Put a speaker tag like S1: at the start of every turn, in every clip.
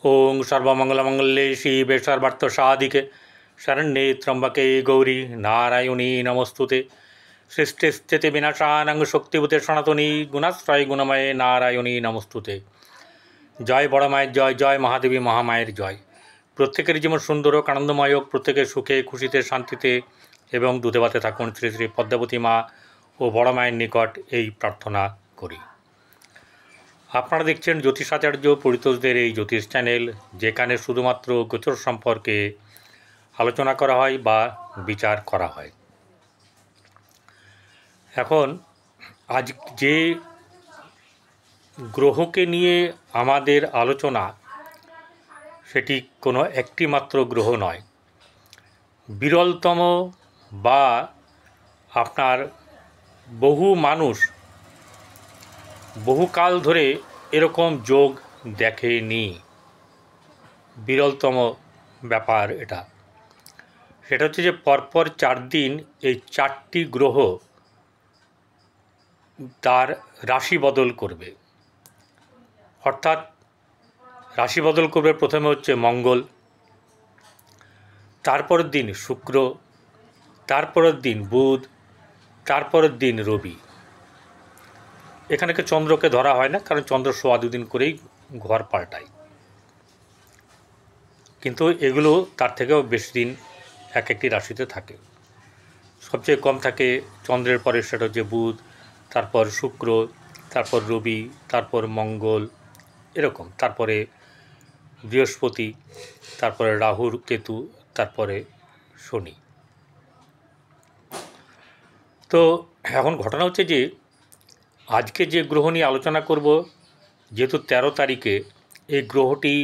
S1: ओं सर्वमंगलमंगल्ये शिवे सर्वार्थसाधिके शरण्ये त्र्यंबके गौरी नारायणी नमस्तुते। सृष्टिस्थिति विनाशानं शक्तिभूते सनातनी गुणाश्रय गुणमये नारायणी नमस्तुते। जय बड़ मायर जय, जय महादेवी महामायर जय। प्रत्येकेर जीवन सुंदर होक, आनंदमय होक, प्रत्येके सुखे खुशिते शांतिते एवं दूधे भाते थाकुन श्री श्री पद्मावती मा ओ बड़ मायर निकट এই প্রার্থনা করি। আপনারা দেখছেন জ্যোতিষাচার্য পরিতোষদের এই জ্যোতিষ চ্যানেল, যেখানে শুধুমাত্র গোচর সম্পর্কে আলোচনা করা হয় বা বিচার করা হয়। এখন আজ যে গ্রহকে নিয়ে আমাদের আলোচনা, সেটি কোনো একটি মাত্র গ্রহ নয়, বিরলতম বা আপনার বহু মানুষ বহুকাল ধরে এরকম যোগ দেখেনি। বিরলতম ব্যাপার এটা। সেটা হচ্ছে যে পরপর 4 দিন এই 4টি গ্রহ তার রাশি বদল করবে। অর্থাৎ রাশি বদল করবে। প্রথমে হচ্ছে মঙ্গল, তারপরের দিন শুক্র, তারপরের দিন বুধ, তারপরের দিন রবি। এখানে চন্দ্রকে ধরা হয় না, কারণ চন্দ্র 2.5 দিন করেই ঘর পাল্টায়, কিন্তু এগুলো তার থেকেও বেশি দিন এক একটি রাশিতে থাকে। সবচেয়ে কম থাকে চন্দ্রের পরে, সেটা হচ্ছে বুধ, তারপর শুক্র, তারপর রবি, তারপর মঙ্গল, এরকম, তারপরে বৃহস্পতি, তারপরে রাহুর কেতু, তারপরে শনি। তো এখন ঘটনা হচ্ছে যে আজকে যে গ্রহ নিয়ে আলোচনা করব, যেহেতু 13 তারিখে এই গ্রহটি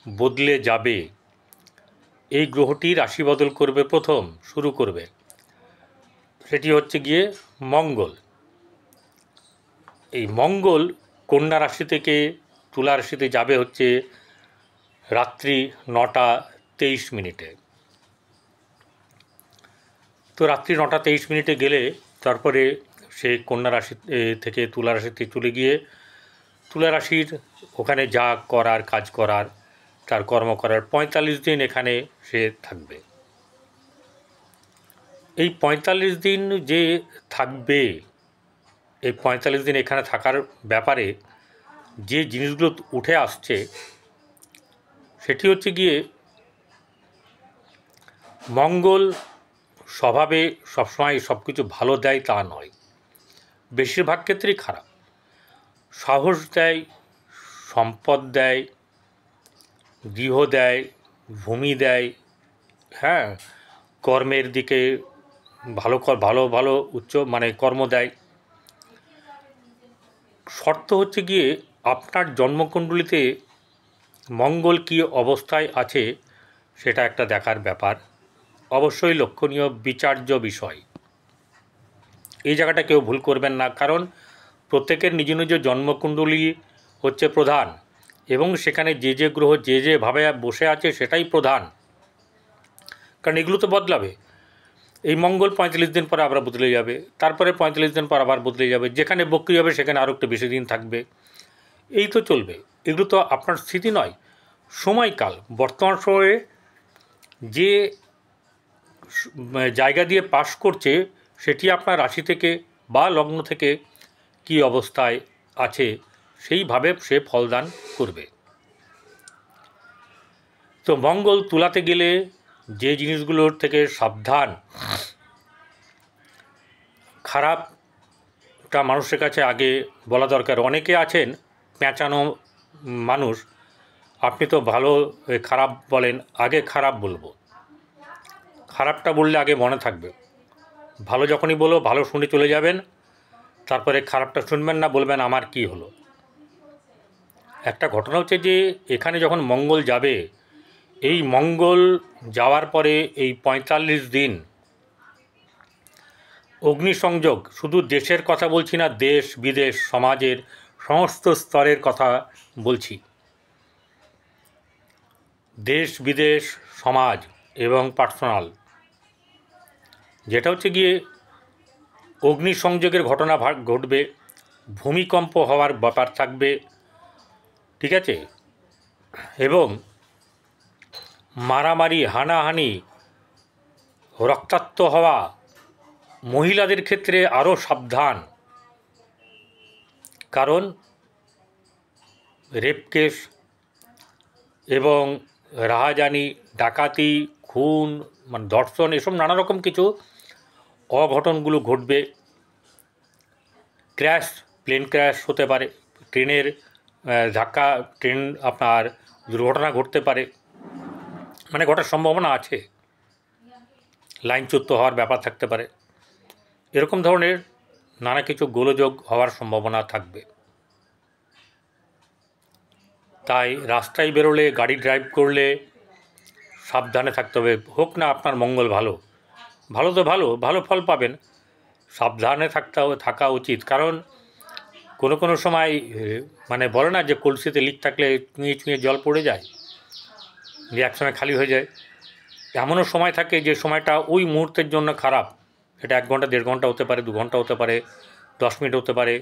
S1: বদলে যাবে, এই গ্রহটি রাশি বদল করবে, প্রথম শুরু করবে, সেটি হচ্ছে গিয়ে মঙ্গল। এই মঙ্গল কন্যা রাশি থেকে তুলা রাশিতে যাবে হচ্ছে রাত্রি 9টা 23 মিনিটে। তো রাত্রি 9টা 23 মিনিটে গেলে তারপরে সে কন্যা রাশি থেকে তুলা রাশিতে চলে গিয়ে তুলা রাশির ওখানে যা করার, কাজ করার, তার কর্ম করার 45 দিন এখানে সে থাকবে। এই 45 দিন যে থাকবে, এই 45 দিন এখানে থাকার ব্যাপারে যে জিনিসগুলো উঠে আসছে, সেটি হচ্ছে গিয়ে মঙ্গল স্বভাবে সবসময় সব কিছু ভালো দেয় তা নয়, বেশিরভাগ ক্ষেত্রেই খারাপ। সাহস দেয়, সম্পদ দেয়, গৃহ দেয়, ভূমি দেয়, হ্যাঁ, কর্মের দিকে ভালো ভালো উচ্চ কর্ম দেয়। শর্ত হচ্ছে গিয়ে আপনার জন্মকুণ্ডলিতে মঙ্গল কী অবস্থায় আছে সেটা একটা দেখার ব্যাপার, অবশ্যই লক্ষণীয় বিচার্য বিষয়। এই জায়গাটা কেউ ভুল করবেন না, কারণ প্রত্যেকের নিজ নিজ জন্মকুণ্ডলী হচ্ছে প্রধান, এবং সেখানে যে যে গ্রহ যে যেভাবে বসে আছে সেটাই প্রধান, কারণ এগুলো তো বদলাবে। এই মঙ্গল 45 দিন পরে আবার বদলে যাবে, তারপরে 45 দিন পর আবার বদলে যাবে, যেখানে বক্রি হবে সেখানে আরও একটু বেশি দিন থাকবে, এই তো চলবে। এগুলো তো আপনার স্থিতি নয়, সময়কাল। বর্তমান সময়ে যে জায়গা দিয়ে পাস করছে সেটি আপনার রাশি থেকে বা লগ্ন থেকে কি অবস্থায় আছে সেইভাবে সে ফলদান করবে। তো মঙ্গল তুলাতে গেলে যে জিনিসগুলোর থেকে সাবধান, খারাপটা মানুষের কাছে আগে বলা দরকার। অনেকে আছেন পেঁচানো মানুষ, আপনি তো ভালো খারাপ বলেন, আগে খারাপ বলবো, খারাপটা বললে আগে মনে থাকবে। ভালো যখনই বলো, ভালো শুনে চলে যাবেন, তারপরে খারাপটা শুনবেন না, বলবেন আমার কি হলো। একটা ঘটনা হচ্ছে যে এখানে যখন মঙ্গল যাবে, এই মঙ্গল যাওয়ার পরে এই 45 দিন অগ্নিসংযোগ, শুধু দেশের কথা বলছি না, দেশ বিদেশ সমাজের সমস্ত স্তরের কথা বলছি, দেশ বিদেশ সমাজ এবং পার্সোনাল, যেটা হচ্ছে গিয়ে অগ্নিসংযোগের ঘটনা ঘটবে, ভূমিকম্প হওয়ার ব্যাপার থাকবে, ঠিক আছে। এবং মারামারি, হানাহানি, রক্তাক্ত হওয়া, মহিলাদের ক্ষেত্রে আরও সাবধান, কারণ রেপ কেস এবং রাহাজানি, ডাকাতি, খুন, মানে ধর্ষণ, এসব নানা রকম কিছু অঘটনগুলো ঘটবে। ক্র্যাশ, প্লেন ক্র্যাশ হতে পারে, ট্রেনের ধাক্কা, ট্রেন আপনার দুর্ঘটনা ঘটতে পারে, মানে ঘটার সম্ভাবনা আছে, লাইনচ্যুত হওয়ার ব্যাপার থাকতে পারে, এরকম ধরনের নানা কিছু গোলযোগ হওয়ার সম্ভাবনা থাকবে। তাই রাস্তায় বেরোলে, গাড়ি ড্রাইভ করলে সাবধানে থাকতে হবে। হোক না আপনার মঙ্গল ভালো, ভালো তো ভালো, ভালো ফল পাবেন, সাবধানে থাকা উচিত। কারণ কোনো কোনো সময় মানে বলে না যে কলসিতে লিক থাকলে চুঁয়ে চুঁয়ে জল পড়ে যায়, যে একসময় খালি হয়ে যায়। এমনও সময় থাকে যে সময়টা ওই মুহূর্তের জন্য খারাপ, এটা 1 ঘন্টা, 1.5 ঘন্টা হতে পারে, 2 ঘন্টা হতে পারে, 10 মিনিট হতে পারে।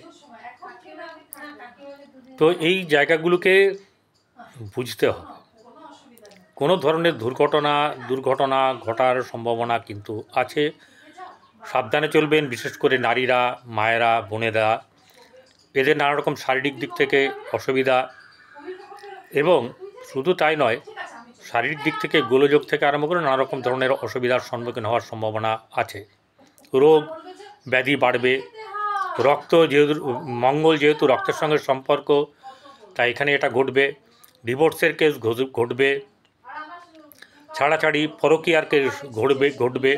S1: তো এই জায়গাগুলোকে বুঝতে হবে। কোনো ধরনের দুর্ঘটনা ঘটার সম্ভাবনা কিন্তু আছে, সাবধানে চলবেন। বিশেষ করে নারীরা, মায়েরা, বোনেরা, এদের নানা রকম শারীরিক দিক থেকে অসুবিধা, এবং শুধু তাই নয়, শারীরিক দিক থেকে গোলযোগ থেকে আরম্ভ করে নানা রকম ধরনের অসুবিধার সম্মুখীন হওয়ার সম্ভাবনা আছে। রোগ ব্যাধি বাড়বে। মঙ্গল যেহেতু রক্তের সঙ্গে সম্পর্ক, তাই এখানে এটা ঘটবে। ডিভোর্সের কেস ঘটবে, ছাড়াছাড়ি, পরকীয়ার কেস ঘটবে।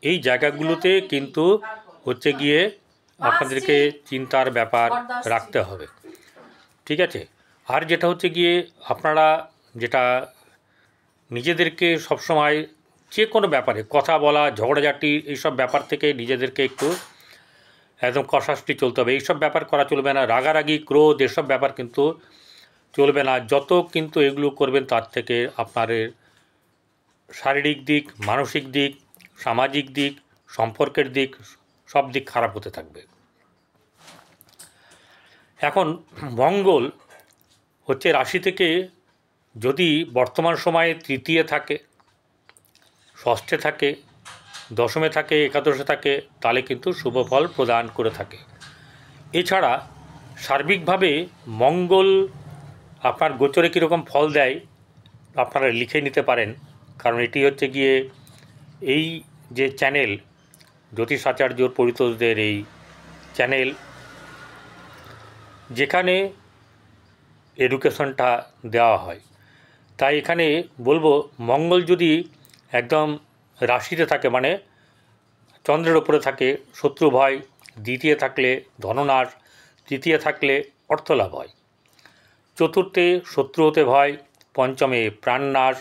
S1: এই জায়গাগুলোতে কিন্তু হচ্ছে গিয়ে আপনাদেরকে চিন্তার ব্যাপার রাখতে হবে, ঠিক আছে? আর যেটা হচ্ছে গিয়ে আপনারা যেটা নিজেদেরকে সবসময় যে কোনো ব্যাপারে কথা বলা, ঝগড়াঝাটি, এইসব ব্যাপার থেকে নিজেদেরকে একটু একদম কষাষ্টি চলতে হবে। এইসব ব্যাপার করা চলবে না। রাগারাগি, ক্রোধ, এসব ব্যাপার কিন্তু চলবে না। যত কিন্তু এগুলো করবেন তার থেকে আপনার শারীরিক দিক, মানসিক দিক, সামাজিক দিক, সম্পর্কের দিক, সব দিক খারাপ হতে থাকবে। এখন মঙ্গল হচ্ছে রাশি থেকে যদি বর্তমান সময়ে তৃতীয় থাকে, ষষ্ঠে থাকে, দশমে থাকে, একাদশে থাকে, তাহলে কিন্তু শুভ ফল প্রদান করে থাকে। এছাড়া সার্বিকভাবে মঙ্গল আপনার গোচরে কীরকম ফল দেয় আপনারা লিখে নিতে পারেন, কারণ এটি হচ্ছে গিয়ে এই যে চ্যানেল, জ্যোতিষাচার্য পরিতোষদের এই চ্যানেল, যেখানে এডুকেশনটা দেওয়া হয়, তাই এখানে বলবো মঙ্গল যদি একদম রাশিতে থাকে, মানে চন্দ্রের ওপরে থাকে, শত্রু ভয়, দ্বিতীয় থাকলে ধননাশ, তৃতীয় থাকলে অর্থলাভ হয়, চতুর্থে শত্রু হতে ভয়, পঞ্চমে প্রাণনাশ,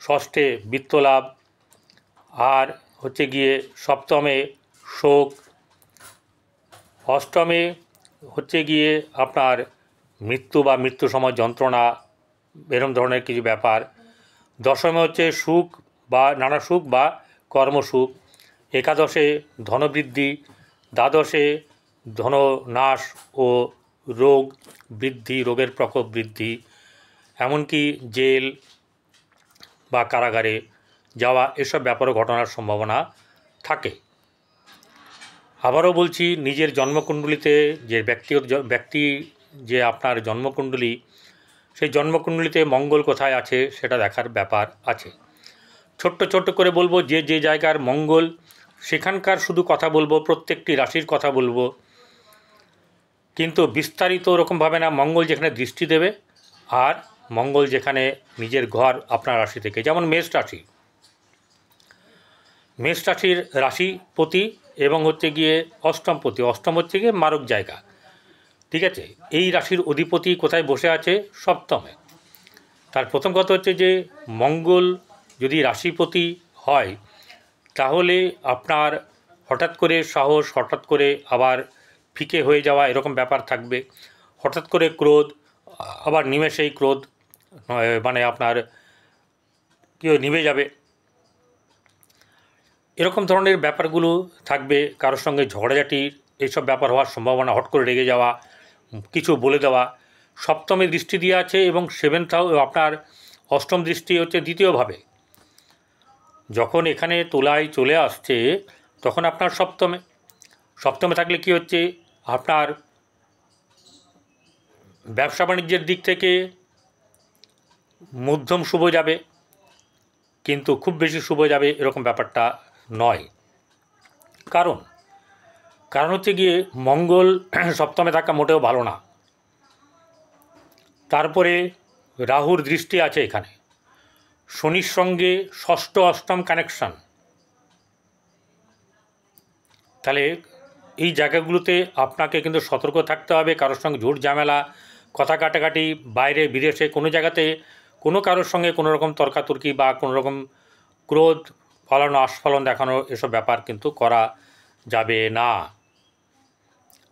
S1: ষষ্ঠে বিত্তলাভ, আর হচ্ছে গিয়ে সপ্তমে শোক, অষ্টমে হচ্ছে গিয়ে আপনার মৃত্যু বা মৃত্যু সময় যন্ত্রণা, এরম ধরনের কিছু ব্যাপার, দশমে হচ্ছে সুখ বা নানা সুখ বা কর্মসুখ, একাদশে ধনবৃদ্ধি, দ্বাদশে ধননাশ ও রোগ বৃদ্ধি, রোগের প্রকোপ বৃদ্ধি, এমনকি জেল বা কারাগারে যাওয়া, এসব ব্যাপারও ঘটনার সম্ভাবনা থাকে। আবারও বলছি, নিজের জন্মকুণ্ডলিতে যে ব্যক্তি যে আপনার জন্মকুণ্ডলী, সেই জন্মকুণ্ডলিতে মঙ্গল কোথায় আছে সেটা দেখার ব্যাপার আছে। ছোট্ট করে বলবো, যে যে জায়গার মঙ্গল সেখানকার শুধু কথা বলবো, প্রত্যেকটি রাশির কথা বলবো, কিন্তু বিস্তারিত ওরকমভাবে না। মঙ্গল যেখানে দৃষ্টি দেবে, আর মঙ্গল যেখানে নিজের ঘর আপনার রাশি থেকে, যেমন মেষ রাশির রাশিপতি এবং হচ্ছে গিয়ে অষ্টমপতি, অষ্টম হচ্ছে গিয়ে মারক জায়গা, ঠিক আছে? এই রাশির অধিপতি কোথায় বসে আছে? সপ্তমে। তার প্রথম কথা হচ্ছে যে মঙ্গল যদি রাশিপতি হয়, তাহলে আপনার হঠাৎ করে সাহস, হঠাৎ করে আবার ফিকে হয়ে যাওয়া, এরকম ব্যাপার থাকবে। হঠাৎ করে ক্রোধ, আবার নিমেষেই ক্রোধ মানে আপনার নিভে যাবে, এরকম ধরনের ব্যাপারগুলো থাকবে। কারোর সঙ্গে ঝগড়াঝাটির এইসব ব্যাপার হওয়ার সম্ভাবনা, হট করে রেগে যাওয়া, কিছু বলে দেওয়া, সপ্তমে দৃষ্টি দিয়ে আছে এবং সেভেন্থ হাউস আপনার অষ্টম দৃষ্টি হচ্ছে দ্বিতীয়ভাবে। যখন এখানে তুলায় চলে আসছে তখন আপনার সপ্তমে, সপ্তমে থাকলে কি হচ্ছে, আপনার ব্যবসা বাণিজ্যের দিক থেকে মধ্যম শুভ যাবে, কিন্তু খুব বেশি শুভ যাবে এরকম ব্যাপারটা নয়। কারণ হচ্ছে গিয়ে মঙ্গল সপ্তমে থাকা মোটেও ভালো না। তারপরে রাহুর দৃষ্টি আছে এখানে, শনির সঙ্গে ষষ্ঠ অষ্টম কানেকশান। তাহলে এই জায়গাগুলোতে আপনাকে কিন্তু সতর্ক থাকতে হবে। কারোর সঙ্গে ঝুট ঝামেলা, কথা কাটাকাটি, বাইরে বিদেশে কোনো জায়গাতে কোনো কারোর সঙ্গে কোনো রকম তর্কাতর্কি বা কোনো রকম ক্রোধ ফলানো, আস্ফলন দেখানো, এসব ব্যাপার কিন্তু করা যাবে না।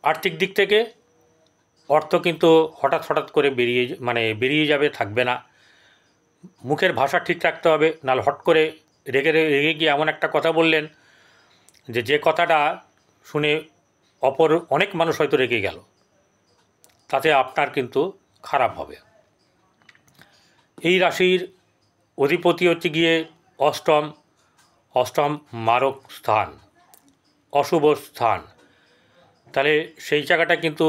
S1: আর্থিক দিক থেকে অর্থ কিন্তু হঠাৎ করে বেরিয়ে যাবে, থাকবে না। মুখের ভাষা ঠিক রাখতে হবে, নাহলে হট করে রেগে গিয়ে এমন একটা কথা বললেন যে কথাটা শুনে অপর অনেক মানুষ হয়তো রেগে গেল, তাতে আপনার কিন্তু খারাপ হবে। এই রাশির অধিপতি হচ্ছে গিয়ে অষ্টম মারক স্থান, অশুভ স্থান। তাহলে সেই জায়গাটা কিন্তু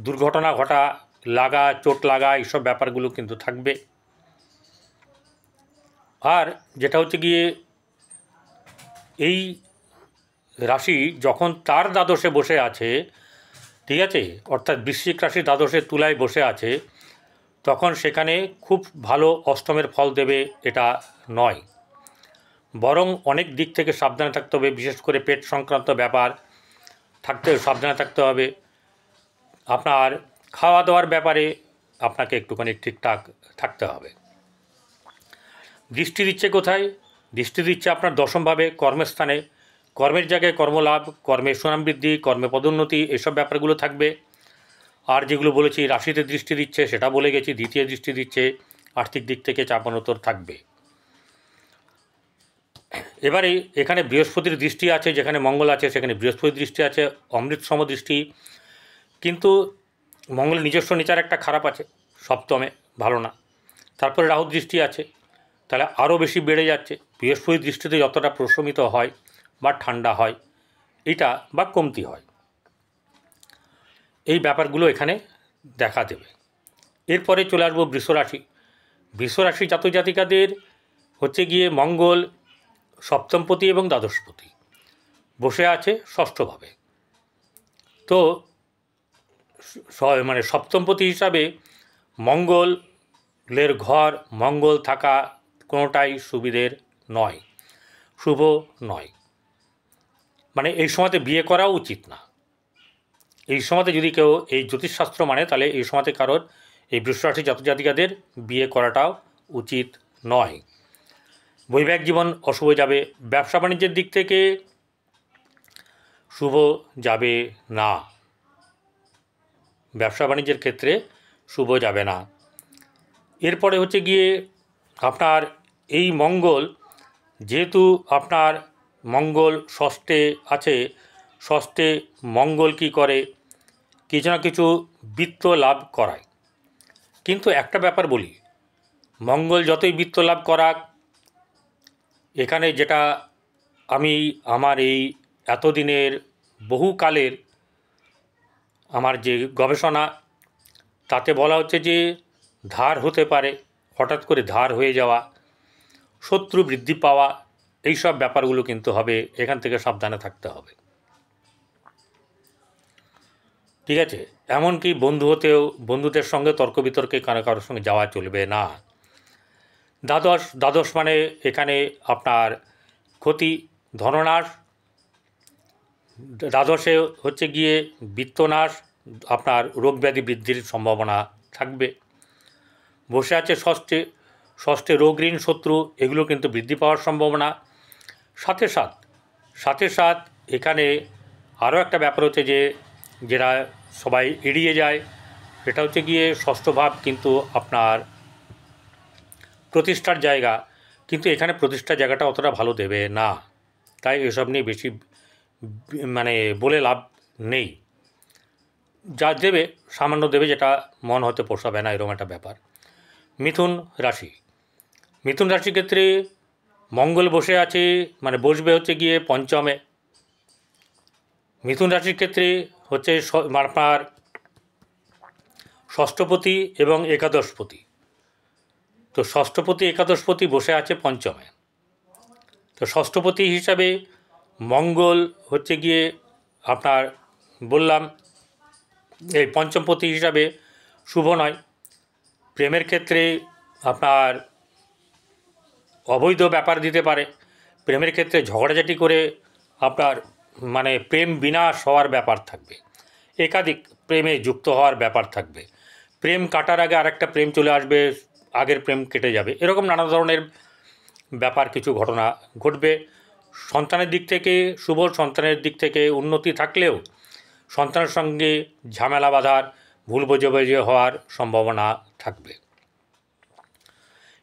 S1: দুর্ঘটনা ঘটা, লাগা, চোট লাগা, এইসব ব্যাপারগুলো কিন্তু থাকবে। আর যেটা হচ্ছে গিয়ে এই রাশি যখন তার দ্বাদশে বসে আছে, ঠিক আছে, অর্থাৎ বৃশ্চিক রাশি দ্বাদশে তুলায় বসে আছে, তখন সেখানে খুব ভালো অষ্টমের ফল দেবে এটা নয়। বরং অনেক দিক থেকে সাবধানে থাকতে হবে, বিশেষ করে পেট সংক্রান্ত ব্যাপার সাবধানে থাকতে হবে। আপনার খাওয়া দাওয়ার ব্যাপারে আপনাকে একটুখানি ঠিকঠাক থাকতে হবে। দৃষ্টি দিচ্ছে কোথায়? দৃষ্টি দিচ্ছে আপনার দশমভাবে, কর্মস্থানে। কর্মের জায়গায় কর্মলাভ, কর্মের সুনাম বৃদ্ধি, কর্মে পদোন্নতি, এসব ব্যাপারগুলো থাকবে। আর যেগুলো বলেছি রাশিতে দৃষ্টি দিচ্ছে সেটা বলে গেছি। দ্বিতীয় দৃষ্টি দিচ্ছে, আর্থিক দিক থেকে চাপানোতর থাকবে। এবারে এখানে বৃহস্পতির দৃষ্টি আছে, যেখানে মঙ্গল আছে সেখানে বৃহস্পতির দৃষ্টি আছে, অমৃতসম দৃষ্টি। কিন্তু মঙ্গলের নিজস্ব নেচার একটা খারাপ আছে, সপ্তমে ভালো না। তারপরে রাহু দৃষ্টি আছে, তাহলে আরও বেশি বেড়ে যাচ্ছে। বৃহস্পতির দৃষ্টিতে যতটা প্রশমিত হয় বা ঠান্ডা হয় এটা বা কমতি হয়, এই ব্যাপারগুলো এখানে দেখা দেবে। এরপরে চলে আসবো বৃষরাশি। বৃষরাশি জাতক জাতিকাদের হচ্ছে গিয়ে মঙ্গল সপ্তমপতি এবং দ্বাদশপতি বসে আছে ষষ্ঠভাবে। তো সপ্তমপতি হিসাবে মঙ্গলের ঘর, মঙ্গল থাকা কোনোটাই সুবিধের নয়, শুভ নয়। এই সময়তে বিয়ে করাও উচিত না। এই সময়তে যদি কেউ এই জ্যোতিষশাস্ত্র মানে, তাহলে এই সময়তে কারোর এই বৃষরাশি জাতক জাতিকাদের বিয়ে করাটাও উচিত নয়। বৈবাহিক জীবন অশুভ যাবে। ব্যবসা বাণিজ্যের দিক থেকে শুভ যাবে না, ব্যবসা বাণিজ্যের ক্ষেত্রে শুভ যাবে না। এরপরে হচ্ছে গিয়ে আপনার এই মঙ্গল, যেহেতু আপনার মঙ্গল ষষ্ঠে আছে, ষষ্ঠে মঙ্গল কি করে, কিছু না কিছু বৃত্ত লাভ করায়। কিন্তু একটা ব্যাপার বলি, মঙ্গল যতই বৃত্ত লাভ করাক, এখানে যেটা আমি আমার এই এতদিনের বহুকালের আমার যে গবেষণা, তাতে বলা হচ্ছে যে ধার হতে পারে, হঠাৎ করে ধার হয়ে যাওয়া, শত্রু বৃদ্ধি পাওয়া, এইসব ব্যাপারগুলো কিন্তু হবে। এখান থেকে সাবধানে থাকতে হবে, ঠিক আছে। এমনকি বন্ধুদের সঙ্গে তর্ক বিতর্কে কারোর সঙ্গে যাওয়া চলবে না। দ্বাদশ মানে এখানে আপনার ক্ষতি, ধননাশ। দ্বাদশে হচ্ছে গিয়ে বিত্তনাশ, আপনার রোগ ব্যাধি বৃদ্ধির সম্ভাবনা থাকবে। বসে আছে ষষ্ঠে রোগ ঋণ শত্রু, এগুলো কিন্তু বৃদ্ধি পাওয়ার সম্ভাবনা। সাথে সাথ এখানে আরও একটা ব্যাপার হচ্ছে যেটা সবাই এড়িয়ে যায়, সেটা হচ্ছে গিয়ে ষষ্ঠ ভাব কিন্তু আপনার প্রতিষ্ঠার জায়গা, কিন্তু এখানে প্রতিষ্ঠার জায়গাটা অতটা ভালো দেবে না। তাই এসব নিয়ে বেশি বলে লাভ নেই। যা দেবে সামান্য দেবে, যেটা মন হতে পোষাবে না, এরকম একটা ব্যাপার। মিথুন রাশি, মিথুন রাশির ক্ষেত্রে মঙ্গল বসে আছে, মানে বসবে হচ্ছে গিয়ে পঞ্চমে। মিথুন রাশির ক্ষেত্রে হচ্ছে আপনার ষষ্ঠপতি এবং একাদশপতি। তো ষষ্ঠপতি একাদশপতি বসে আছে পঞ্চমে। তো ষষ্ঠপতি হিসাবে মঙ্গল হচ্ছে গিয়ে আপনার বললাম এই পঞ্চমপতি হিসাবে শুভ নয়। প্রেমের ক্ষেত্রে আপনার অবৈধ ব্যাপার দিতে পারে। প্রেমের ক্ষেত্রে ঝগড়াঝাটি করে আপনার মানে প্রেম বিনাশ হওয়ার ব্যাপার থাকবে, একাধিক প্রেমে যুক্ত হওয়ার ব্যাপার থাকবে। প্রেম কাটার আগে আরেকটা প্রেম চলে আসবে, আগের প্রেম কেটে যাবে, এরকম নানা ধরনের ব্যাপার কিছু ঘটনা ঘটবে। সন্তানের দিক থেকে শুভ, সন্তানের দিক থেকে উন্নতি থাকলেও সন্তানের সঙ্গে ঝামেলা বাঁধার, ভুল বোঝাবুঝি হওয়ার সম্ভাবনা থাকবে।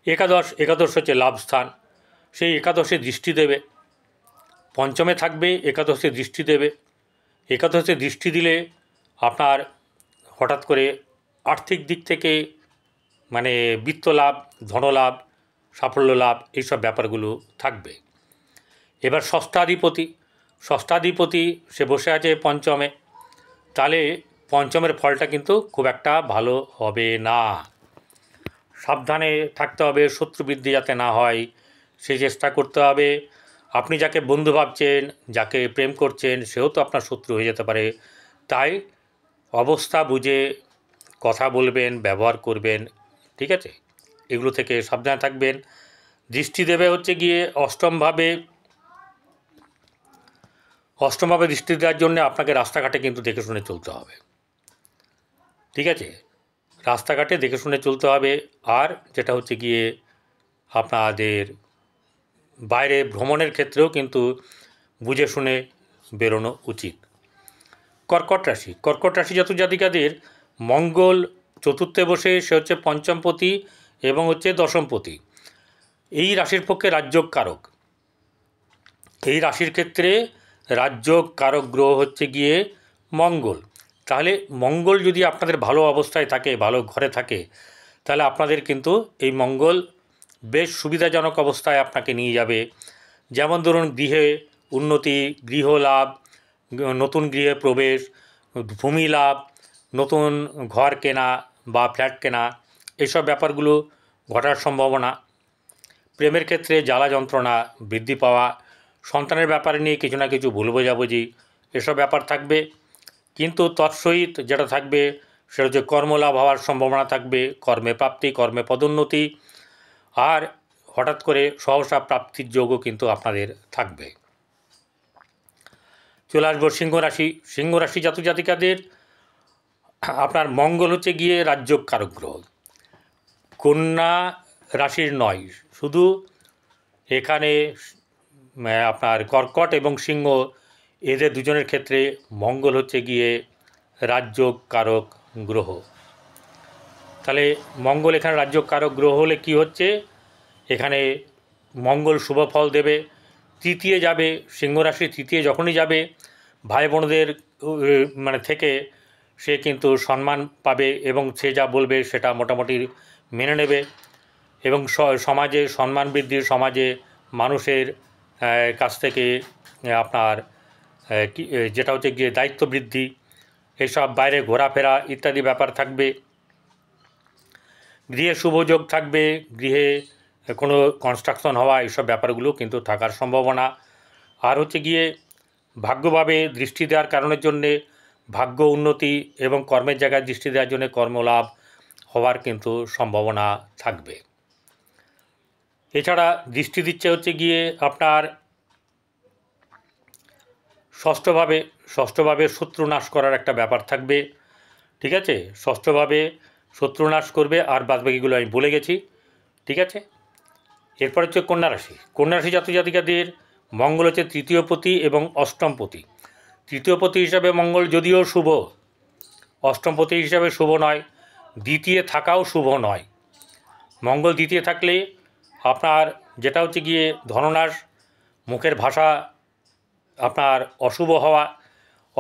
S1: একাদশ হচ্ছে লাভ স্থান, সেই একাদশে দৃষ্টি দেবে, পঞ্চমে থাকবে, একাদশে দৃষ্টি দেবে। একাদশে দৃষ্টি দিলে আপনার হঠাৎ করে আর্থিক দিক থেকে মানে বিত্ত লাভ, ধনলাভ, সাফল্য লাভ, এইসব ব্যাপারগুলো থাকবে। এবার ষষ্ঠাধিপতি সে বসে আছে পঞ্চমে, তাহলে পঞ্চমের ফলটা কিন্তু খুব একটা ভালো হবে না। সাবধানে থাকতে হবে, শত্রু বৃদ্ধি যাতে না হয় সেই চেষ্টা করতে হবে। আপনি যাকে বন্ধু ভাবছেন, যাকে প্রেম করছেন, সেও তো আপনার শত্রু হয়ে যেতে পারে। তাই অবস্থা বুঝে কথা বলবেন, ব্যবহার করবেন, ঠিক আছে? এগুলো থেকে সাবধানে থাকবেন। দৃষ্টি দেবে হচ্ছে গিয়ে অষ্টমভাবে দৃষ্টি দেওয়ার জন্য আপনাকে রাস্তাঘাটে কিন্তু দেখে শুনে চলতে হবে, ঠিক আছে? রাস্তাঘাটে দেখে শুনে চলতে হবে। আর যেটা হচ্ছে গিয়ে আপনাদের বাইরে ভ্রমণের ক্ষেত্রেও কিন্তু বুঝে শুনে বেরোনো উচিত। কর্কট রাশি জাতক-জাতিকাদের মঙ্গল চতুর্থে বসে, সে হচ্ছে পঞ্চমপতি এবং হচ্ছে দশমপতি। এই রাশির পক্ষে রাজযোগ কারক। এই রাশির ক্ষেত্রে রাজযোগ কারক গ্রহ হচ্ছে গিয়ে মঙ্গল। তাহলে মঙ্গল যদি আপনাদের ভালো অবস্থায় থাকে, ভালো ঘরে থাকে, তাহলে আপনাদের কিন্তু এই মঙ্গল বেশ সুবিধাজনক অবস্থায় আপনাকে নিয়ে যাবে। যেমন ধরুন গৃহে উন্নতি, গৃহ লাভ, নতুন গৃহে প্রবেশ, ভূমি লাভ, নতুন ঘর কেনা বা ফ্ল্যাট কেনা, এইসব ব্যাপারগুলো ঘটার সম্ভাবনা। প্রেমের ক্ষেত্রে জ্বালা যন্ত্রণা বৃদ্ধি পাওয়া, সন্তানের ব্যাপারে নিয়ে কিছু না কিছু ভুল বোঝাবুঝি, এসব ব্যাপার থাকবে। কিন্তু তৎসহিত যেটা থাকবে সেটা হচ্ছে কর্মলাভ হওয়ার সম্ভাবনা থাকবে, কর্মে প্রাপ্তি, কর্মে পদোন্নতি, আর হঠাৎ করে সহসা প্রাপ্তির যোগও কিন্তু আপনাদের থাকবে। চলে আসবো সিংহ রাশি জাতক জাতিকাদের আপনার মঙ্গল হচ্ছে গিয়ে রাজযোগ কারক গ্রহ। কন্যা রাশির নয়, শুধু এখানে আপনার কর্কট এবং সিংহ, এদের দুজনের ক্ষেত্রে মঙ্গল হচ্ছে গিয়ে রাজযোগ কারক গ্রহ। তাহলে মঙ্গল এখানে রাজযোগ কারক গ্রহ হলে কি হচ্ছে, এখানে মঙ্গল শুভ ফল দেবে। তৃতীয় যাবে, সিংহ রাশির তৃতীয় যখনই যাবে, ভাই বোনদের মানে থেকে সে কিন্তু সম্মান পাবে এবং সে যা বলবে সেটা মোটামুটি মেনে নেবে এবং সমাজে সম্মান বৃদ্ধি, সমাজে মানুষের কাছ থেকে আপনার যেটা হচ্ছে গিয়ে দায়িত্ব বৃদ্ধি, এসব বাইরে ঘোরাফেরা ইত্যাদি ব্যাপার থাকবে। গৃহে শুভযোগ থাকবে, গৃহে কোনো কনস্ট্রাকশন হওয়া, এইসব ব্যাপারগুলো কিন্তু থাকার সম্ভাবনা। আর হচ্ছে গিয়ে ভাগ্যভাবে দৃষ্টি দেওয়ার কারণের জন্যে ভাগ্য উন্নতি এবং কর্মের জায়গায় দৃষ্টি দেওয়ার জন্য কর্মলাভ হওয়ার কিন্তু সম্ভাবনা থাকবে। এছাড়া দৃষ্টি দিচ্ছে হচ্ছে গিয়ে আপনার ষষ্ঠভাবে শত্রু নাশ করার একটা ব্যাপার থাকবে, ঠিক আছে? ষষ্ঠভাবে শত্রু নাশ করবে, আর বাদবাকিগুলো আমি বলে গেছি, ঠিক আছে? এরপর হচ্ছে কন্যা রাশি জাতক জাতিকাদের মঙ্গল হচ্ছে তৃতীয়পতি এবং অষ্টমপতি। তৃতীয়পতি হিসাবে মঙ্গল যদিও শুভ, অষ্টমপতি হিসাবে শুভ নয়, দ্বিতীয় থাকাও শুভ নয়। মঙ্গল দ্বিতীয় থাকলে আপনার যেটা হচ্ছে গিয়ে ধননাশ, মুখের ভাষা আপনার অশুভ হওয়া,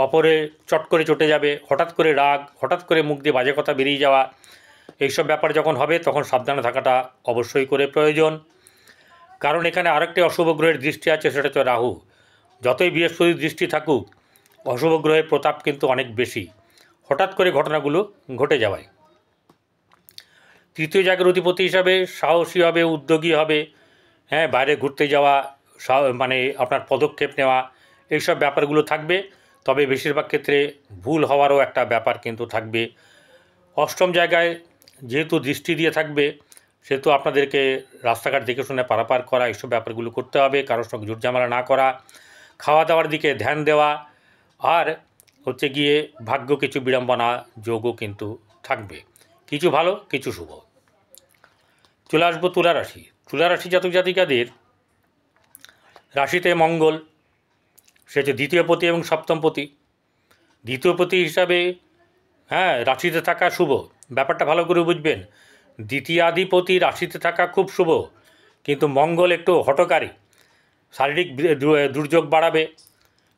S1: অপরে চট করে চটে যাবে, হঠাৎ করে রাগ, হঠাৎ করে মুখ দিয়ে বাজে কথা বেরিয়ে যাওয়া, এইসব ব্যাপার যখন হবে তখন সাবধানে থাকাটা অবশ্যই করে প্রয়োজন। কারণ এখানে আরেকটি অশুভ গ্রহের দৃষ্টি আছে, সেটা হচ্ছে রাহু। যতই বৃহস্পতির দৃষ্টি থাকুক, অশুভ গ্রহের প্রতাপ কিন্তু অনেক বেশি, হঠাৎ করে ঘটনাগুলো ঘটে যাওয়ায়। তৃতীয় জায়গার অধিপতি হিসাবে সাহসী হবে, উদ্যোগী হবে, হ্যাঁ, বাইরে ঘুরতে যাওয়া, মানে আপনার পদক্ষেপ নেওয়া, এইসব ব্যাপারগুলো থাকবে। তবে বেশিরভাগ ক্ষেত্রে ভুল হওয়ারও একটা ব্যাপার কিন্তু থাকবে। অষ্টম জায়গায় যেহেতু দৃষ্টি দিয়ে থাকবে, সেহেতু আপনাদেরকে রাস্তাঘাট দেখে শুনে পারাপার করা, এইসব ব্যাপারগুলো করতে হবে। কারোর সঙ্গে ঝুটঝামেলা না করা, খাওয়া দাওয়ার দিকে ধ্যান দেওয়া, আর হচ্ছে গিয়ে ভাগ্য কিছু বিড়ম্বনা যোগও কিন্তু থাকবে, কিছু ভালো কিছু শুভ। চলে আসবো তুলা রাশি। তুলা রাশি জাতক জাতিকাদের রাশিতে মঙ্গল, সে হচ্ছে দ্বিতীয় পতি এবং সপ্তম পতি। দ্বিতীয় পতি হিসাবে হ্যাঁ রাশিতে থাকা শুভ, ব্যাপারটা ভালো করে বুঝবেন। দ্বিতীয়াধিপতি রাশিতে থাকা খুব শুভ, কিন্তু মঙ্গল একটু হঠকারী, শারীরিক দুর্যোগ বাড়াবে,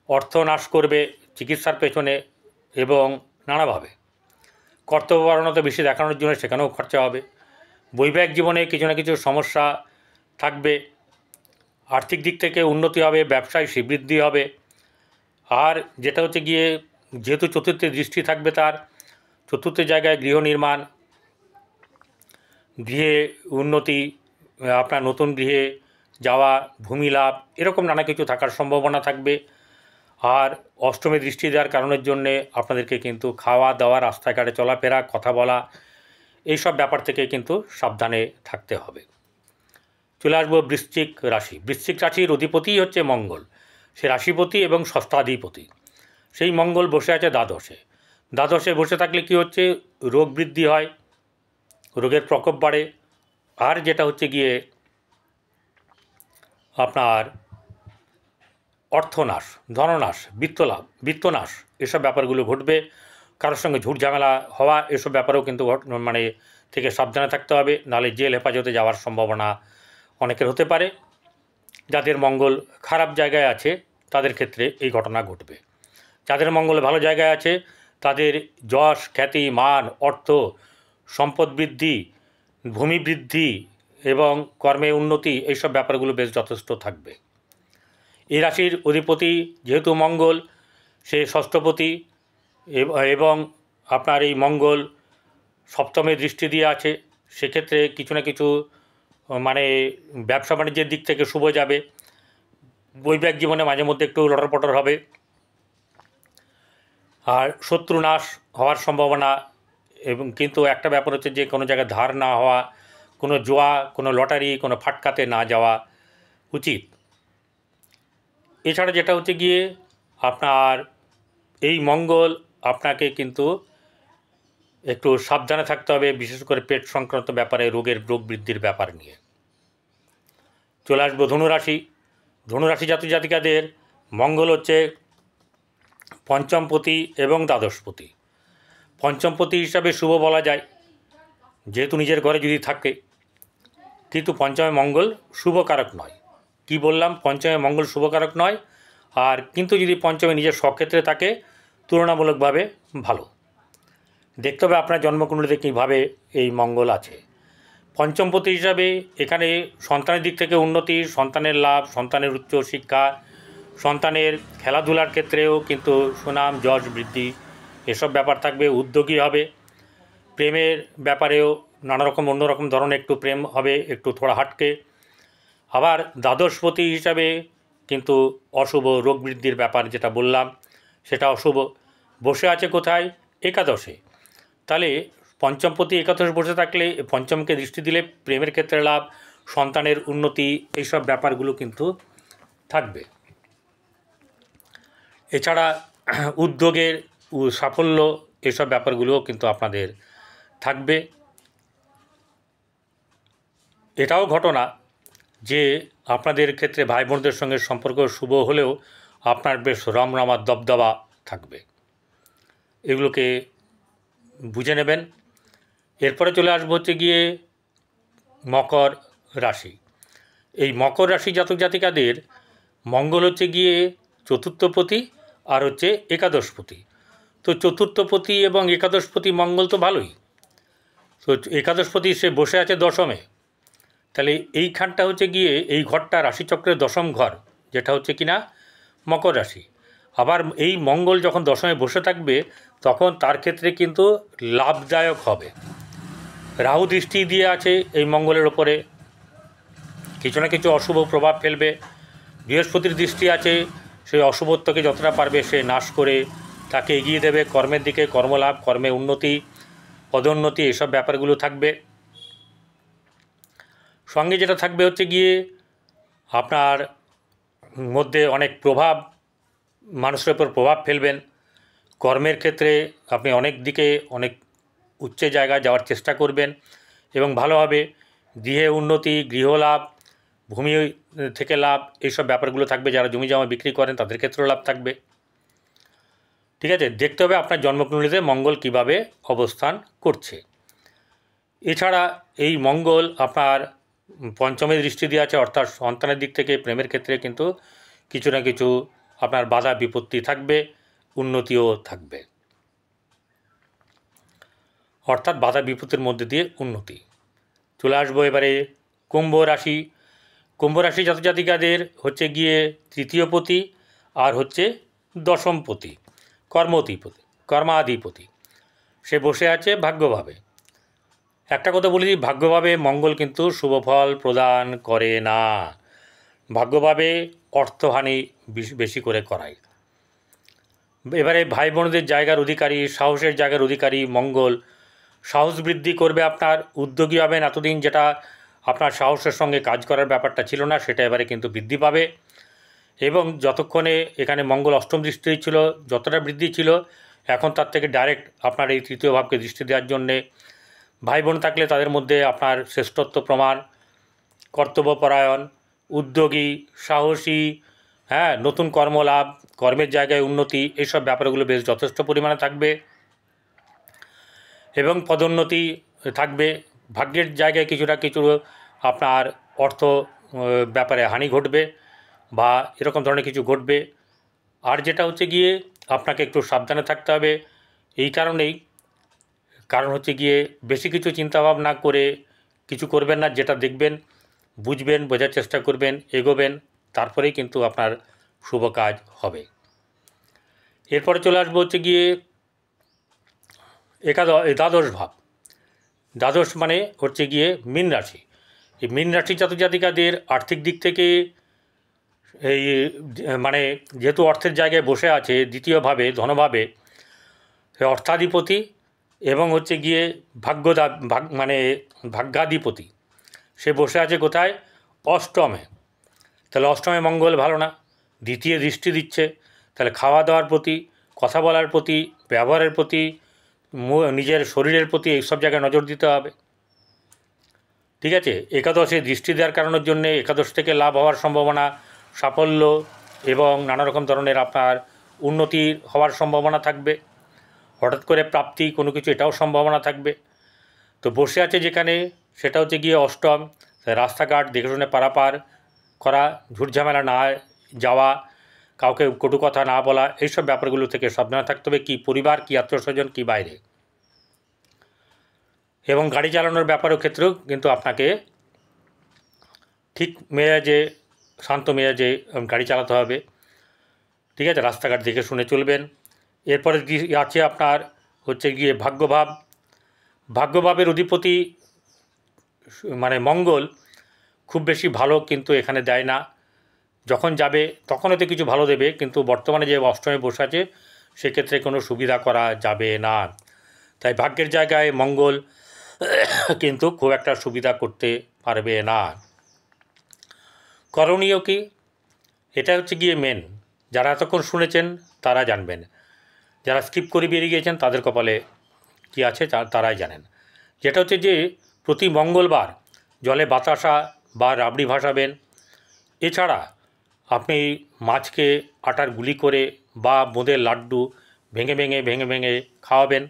S1: অর্থ নাশ করবে চিকিৎসার পেছনে, এবং নানাভাবে কর্তব্যপরায়ণতা বেশি দেখানোর জন্য সেখানেও খরচা হবে। বৈবাহিক জীবনে কিছু না কিছু সমস্যা থাকবে, আর্থিক দিক থেকে উন্নতি হবে, ব্যবসায় শ্রীবৃদ্ধি হবে। আর যেটা হচ্ছে গিয়ে, যেহেতু চতুর্থে দৃষ্টি থাকবে তার, চতুর্থ জায়গায় গৃহ নির্মাণ, গৃহে উন্নতি, আপনার নতুন গৃহে যাওয়া, ভূমি লাভ, এরকম নানা কিছু থাকার সম্ভাবনা থাকবে। আর অষ্টমে দৃষ্টি দেওয়ার কারণের জন্যে আপনাদেরকে কিন্তু খাওয়া দাওয়া, রাস্তাঘাটে চলাফেরা, কথা বলা, এইসব ব্যাপার থেকে কিন্তু সাবধানে থাকতে হবে। চলে আসবো বৃশ্চিক রাশি। বৃশ্চিক রাশির অধিপতিই হচ্ছে মঙ্গল, সে রাশিপতি এবং ষষ্ঠাধিপতি। সেই মঙ্গল বসে আছে দ্বাদশে। দ্বাদশে বসে থাকলে কি হচ্ছে, রোগ বৃদ্ধি হয়, রোগের প্রকোপ বাড়ে। আর যেটা হচ্ছে গিয়ে আপনার অর্থনাশ, ধননাশ, বিত্তনাশ, এসব ব্যাপারগুলো ঘটবে। কারোর সঙ্গে ঝুট ঝামেলা হওয়া, এসব ব্যাপারেও কিন্তু মানে থেকে সাবধানে থাকতে হবে, নাহলে জেল হেফাজতে যাওয়ার সম্ভাবনা অনেকের হতে পারে। যাদের মঙ্গল খারাপ জায়গায় আছে তাদের ক্ষেত্রে এই ঘটনা ঘটবে। যাদের মঙ্গল ভালো জায়গায় আছে তাদের যশ, খ্যাতি, মান, অর্থ, সম্পদ বৃদ্ধি, ভূমি বৃদ্ধি এবং কর্মে উন্নতি, এইসব ব্যাপারগুলো বেশ যথেষ্ট থাকবে। এই রাশির অধিপতি যেহেতু মঙ্গল, সে ষষ্ঠপতি, এবং আপনার এই মঙ্গল সপ্তমে দৃষ্টি দিয়ে আছে, সেক্ষেত্রে কিছু না কিছু মানে ব্যবসা বাণিজ্যের দিক থেকে শুভ যাবে। বৈবাহিক জীবনে মাঝে মধ্যে একটু লটরপটর হবে, আর শত্রু নাশ হওয়ার সম্ভাবনা। এবং কিন্তু একটা ব্যাপার হচ্ছে যে কোনো জায়গায় ধার না হওয়া, কোনো জুয়া, কোনো লটারি, কোনো ফাটকাতে না যাওয়া উচিত। এছাড়া যেটা হচ্ছে গিয়ে আপনার এই মঙ্গল আপনাকে কিন্তু একটু সাবধানে থাকতে হবে, বিশেষ করে পেট সংক্রান্ত ব্যাপারে, রোগ বৃদ্ধির ব্যাপার নিয়ে। চলে আসবো ধনুরাশি। ধনুরাশি জাতক জাতিকাদের মঙ্গল হচ্ছে পঞ্চমপতি এবং দ্বাদশপতি। পঞ্চমপতি হিসাবে শুভ বলা যায়, যেহেতু নিজের ঘরে যদি থাকে, কিন্তু পঞ্চমে মঙ্গল শুভকারক নয়। কি বললাম, পঞ্চমে মঙ্গল শুভকারক নয়, আর কিন্তু যদি পঞ্চমে নিজের স্বক্ষেত্রে থাকে তুলনামূলকভাবে ভালো। দেখতে হবে আপনার জন্মকুণ্ডলিতে কীভাবে এই মঙ্গল আছে। পঞ্চমপতি হিসাবে এখানে সন্তানের দিক থেকে উন্নতি, সন্তানের লাভ, সন্তানের উচ্চ শিক্ষা, সন্তানের খেলাধুলার ক্ষেত্রেও কিন্তু সুনাম, যশ বৃদ্ধি, এসব ব্যাপার থাকবে। উদ্যোগী হবে, প্রেমের ব্যাপারেও নানা রকম অন্যরকম ধরনের একটু প্রেম হবে, একটু থোড়া হাটকে। আবার দ্বাদশপতি হিসাবে কিন্তু অশুভ, রোগ বৃদ্ধির ব্যাপার যেটা বললাম সেটা অশুভ। বসে আছে কোথায়, একাদশে। তাহলে পঞ্চমপতি একাদশে বসে থাকলে, পঞ্চমকে দৃষ্টি দিলে প্রেমের ক্ষেত্রে লাভ, সন্তানের উন্নতি, এইসব ব্যাপারগুলো কিন্তু থাকবে। এছাড়া উদ্যোগের সাফল্য, এসব ব্যাপারগুলোও কিন্তু আপনাদের থাকবে। এটাও ঘটনা যে আপনাদের ক্ষেত্রে ভাই বোনদের সঙ্গে সম্পর্ক শুভ হলেও আপনার বেশ রমরমা দবদবা থাকবে, এগুলোকে বুঝে নেবেন। এরপরে চলে আসবো হচ্ছে গিয়ে মকর রাশি। এই মকর রাশি জাতক জাতিকাদের মঙ্গল হচ্ছে গিয়ে চতুর্থপতি আর হচ্ছে একাদশপতি। তো চতুর্থপতি এবং একাদশপতি মঙ্গল তো ভালোই, তো একাদশপতি সে বসে আছে দশমে। তাহলে এইখানটা হচ্ছে গিয়ে এই ঘরটা রাশিচক্রের দশম ঘর, যেটা হচ্ছে কিনা মকর রাশি। আবার এই মঙ্গল যখন দশমে বসে থাকবে তখন তার ক্ষেত্রে কিন্তু লাভদায়ক হবে। রাহু দৃষ্টি দিয়ে আছে এই মঙ্গলের ওপরে, কিছু না কিছু অশুভ প্রভাব ফেলবে। বৃহস্পতির দৃষ্টি আছে, সেই অশুভত্বকে যতটা পারবে সে নাশ করে তাকে এগিয়ে দেবে কর্মের দিকে, কর্মলাভ, কর্মে উন্নতি, পদোন্নতি, এসব ব্যাপারগুলো থাকবে। সঙ্গে যেটা থাকবে হচ্ছে গিয়ে আপনার মধ্যে অনেক প্রভাব, মানুষের উপর প্রভাব ফেলবেন। কর্মের ক্ষেত্রে আপনি অনেক দিকে অনেক উচ্চ জায়গায় যাওয়ার চেষ্টা করবেন এবং ভালো হবে। গৃহে উন্নতি, গৃহলাভ, ভূমি থেকে লাভ, এইসব ব্যাপারগুলো থাকবে। যারা জমি জমা বিক্রি করেন তাদের ক্ষেত্রেও লাভ থাকবে। ঠিক আছে, দেখতে হবে আপনার জন্মকুণ্ডলিতে মঙ্গল কিভাবে অবস্থান করছে। এছাড়া এই মঙ্গল আপনার পঞ্চমে দৃষ্টি দিয়ে আছে, অর্থাৎ সন্তানের দিক থেকে প্রেমের ক্ষেত্রে কিন্তু কিছু না কিছু আপনার বাধা বিপত্তি থাকবে, উন্নতিও থাকবে, অর্থাৎ বাধা বিপত্তির মধ্যে দিয়ে উন্নতি। চলে আসবো এবারে কুম্ভ রাশি। কুম্ভ রাশি জাতজাতিকাদের হচ্ছে গিয়ে তৃতীয়পতি আর হচ্ছে দশমপতি, কর্মাধিপতি সে বসে আছে ভাগ্যভাবে। একটা কথা বলি, ভাগ্যভাবে মঙ্গল কিন্তু শুভ ফল প্রদান করে না। ভাগ্যভাবে অর্থহানি বেশি করে করায়। এবারে ভাই বোনদের জায়গার অধিকারী, সাহসের জায়গার অধিকারী মঙ্গল সাহস বৃদ্ধি করবে, আপনার উদ্যোগী হবেন। এতদিন যেটা আপনার সাহসের সঙ্গে কাজ করার ব্যাপারটা ছিল না, সেটা এবারে কিন্তু বৃদ্ধি পাবে। এবং যতক্ষণে এখানে মঙ্গল অষ্টম দৃষ্টি ছিল, যতটা বৃদ্ধি ছিল, এখন তার থেকে ডাইরেক্ট আপনার এই তৃতীয় ভাবকে দৃষ্টি দেওয়ার জন্যে ভাই বোন থাকলে তাদের মধ্যে আপনার শ্রেষ্ঠত্ব প্রমাণ, কর্তব্যপরায়ণ, উদ্যোগী, সাহসী, নতুন কর্মলাভ, কর্মের জায়গায় উন্নতি, এইসব ব্যাপারগুলো বেশ যথেষ্ট পরিমাণে থাকবে এবং পদোন্নতি থাকবে। ভাগ্যের জায়গায় কিছুটা কিছু আপনার অর্থ ব্যাপারে হানি ঘটবে বা এরকম ধরনের কিছু ঘটবে। আর যেটা হচ্ছে গিয়ে আপনাকে একটু সাবধানে থাকতে হবে। এই কারণ হচ্ছে গিয়ে বেশি কিছু চিন্তাভাবনা করে কিছু করবেন না। যেটা দেখবেন, বুঝবেন, বোঝার চেষ্টা করবেন, এগোবেন, তারপরেই কিন্তু আপনার শুভ কাজ হবে। এরপরে চলে আসবো হচ্ছে গিয়ে দ্বাদশ ভাব। দ্বাদশ মানে হচ্ছে গিয়ে মীন রাশি। এই মীন রাশি জাতজাতিকাদের আর্থিক দিক থেকে এই মানে যেহেতু অর্থের জায়গায় বসে আছে দ্বিতীয়ভাবে, ধনভাবে, অর্থাধিপতি এবং হচ্ছে গিয়ে ভাগ্যাধিপতি সে বসে আছে কোথায়? অষ্টমে। তাহলে অষ্টমে মঙ্গল ভালো না, দ্বিতীয় দৃষ্টি দিচ্ছে। তাহলে খাওয়া দাওয়ার প্রতি, কথা বলার প্রতি, ব্যবহারের প্রতি, নিজের শরীরের প্রতি, এইসব জায়গায় নজর দিতে হবে। ঠিক আছে, একাদশে দৃষ্টি দেওয়ার কারণের জন্য একাদশ থেকে লাভ হওয়ার সম্ভাবনা, সাফল্য এবং নানা রকম ধরনের আপনার উন্নতি হওয়ার সম্ভাবনা থাকবে। হঠাৎ করে প্রাপ্তি কোনো কিছু, এটাও সম্ভাবনা থাকবে। তো বসে আছে যেখানে সেটা হচ্ছে গিয়ে অষ্টম। রাস্তাঘাট দেখে শুনে পারাপার করা, ঝুটঝামেলা না যাওয়া, কাউকে কটু কথা না বলা, এইসব ব্যাপারগুলো থেকে সাবধানে থাকতে হবে। কি পরিবার, কি আত্মীয়স্বজন, কি বাইরে। এবং গাড়ি চালানোর ব্যাপারের ক্ষেত্রেও কিন্তু আপনাকে ঠিক মেজাজে, শান্ত মেজাজে গাড়ি চালাতে হবে। ঠিক আছে, রাস্তাঘাট দেখে শুনে চলবেন। এরপরে আছে আপনার হচ্ছে গিয়ে ভাগ্যভাব। ভাগ্যভাবের অধিপতি মানে মঙ্গল খুব বেশি ভালো কিন্তু এখানে দেয় না। যখন যাবে তখন হয়তো কিছু ভালো দেবে, কিন্তু বর্তমানে যে অষ্টমে বসে আছে সেক্ষেত্রে কোনো সুবিধা করা যাবে না। তাই ভাগ্যের জায়গায় মঙ্গল কিন্তু খুব একটা সুবিধা করতে পারবে না। করণীয় কি? এটা হচ্ছে গিয়ে মেন। যারা এতক্ষণ শুনেছেন তারা জানবেন, যারা স্কিপ করে বেরিয়ে গিয়েছেন তাদের কপালে কী আছে তারাই জানেন। যেটা হচ্ছে যে প্রতি মঙ্গলবার জলে বাতাসা বা রাবড়ি ভাসাবেন। এছাড়া আপনি মাছকে আটার গুলি করে বা বোঁদের লাড্ডু ভেঙে ভেঙে খাওয়াবেন।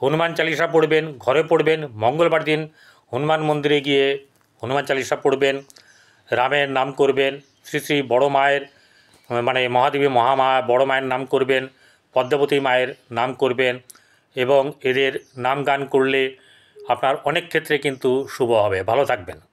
S1: হনুমান চালিসা পড়বেন, ঘরে পড়বেন। মঙ্গলবার দিন হনুমান মন্দিরে গিয়ে হনুমান চালিসা পড়বেন, রামের নাম করবেন, শ্রী শ্রী বড় মায়ের মানে মহাদেবী মহামা বড় মায়ের নাম করবেন, পদ্মাবতী মায়ের নাম করবেন এবং এদের নাম গান করলে আপনার অনেক ক্ষেত্রে কিন্তু শুভ হবে। ভালো থাকবেন।